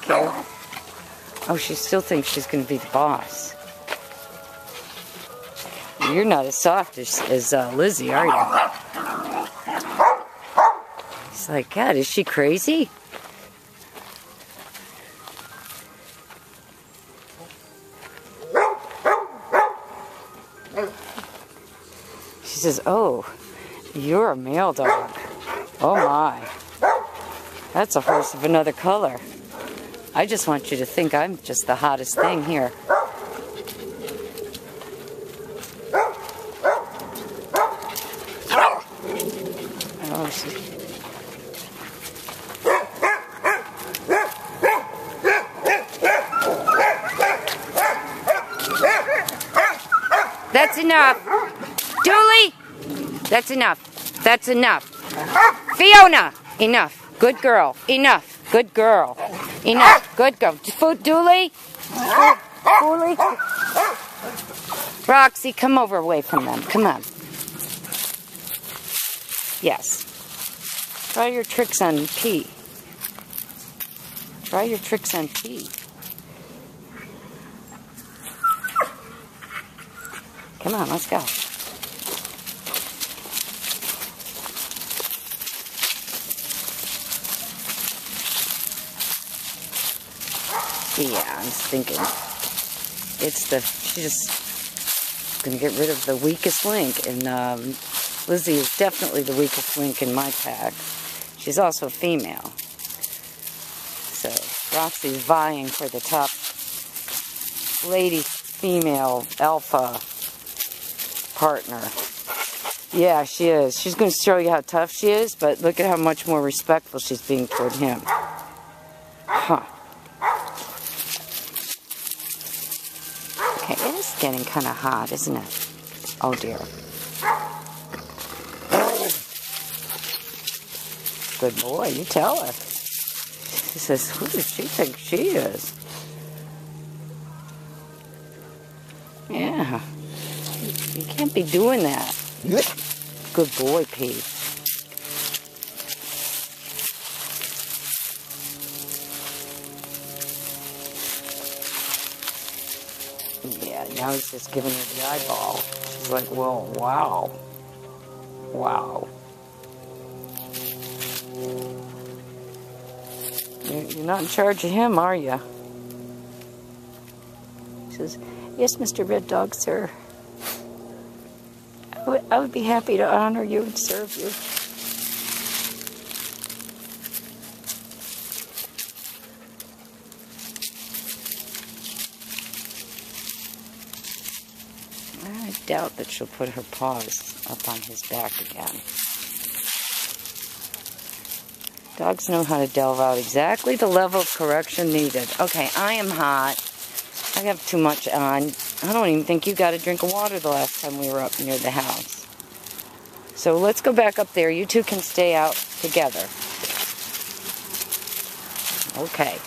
care. Oh, she still thinks she's going to be the boss. You're not as soft as Lizzie, are you? He's like, God, is she crazy? She says, oh, you're a male dog. Oh my. That's a horse of another color. I just want you to think I'm just the hottest thing here. Oh, that's enough. Dooley! That's enough. That's enough. Fiona! Enough. Good girl. Enough. Good girl. Enough. Good girl. Dooley? Dooley? Roxy, come over away from them. Come on. Yes. Try your tricks on P. Try your tricks on P. Come on, let's go. Yeah, I'm thinking she's just gonna get rid of the weakest link, and Lizzie is definitely the weakest link in my pack. She's also a female, so Roxy's vying for the top lady female alpha partner. Yeah, she is. She's going to show you how tough she is, but look at how much more respectful she's being toward him. Huh. Okay, it is getting kind of hot, isn't it? Oh dear. Good boy, you tell her. She says, who does she think she is? Yeah. You can't be doing that. Good boy, Pete. Yeah, now he's just giving her the eyeball. She's like, well, wow. Wow. You're not in charge of him, are you? He says, yes, Mr. Red Dog, sir. I would be happy to honor you and serve you. I doubt that she'll put her paws up on his back again. Dogs know how to delve out exactly the level of correction needed. Okay, I am hot. I have too much on. I don't even think you got a drink of water the last time we were up near the house. So let's go back up there. You two can stay out together. Okay.